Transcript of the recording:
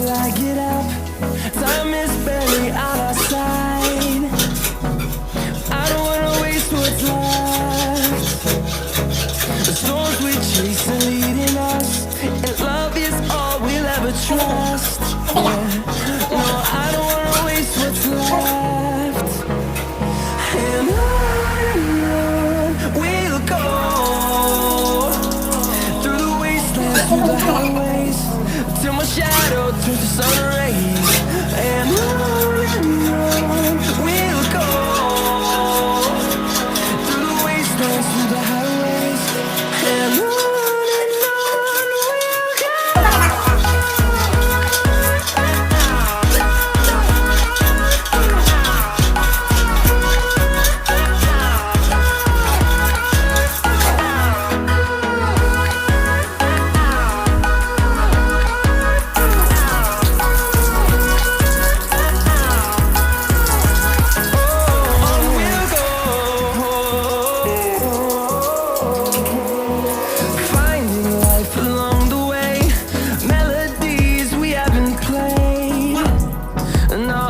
till I get up. Time is barely on our side. I don't wanna waste what's left. The storms we chase are leading us, and love is all we'll ever trust. Yeah. No, I don't wanna waste what's left. And on we'll go, through the wastelands, through the highways, till my shadow turns to sun rays. And on we'll go, through the wastelands, through the highways, and on we'll go. Finding life along the way, melodies we haven't played. No,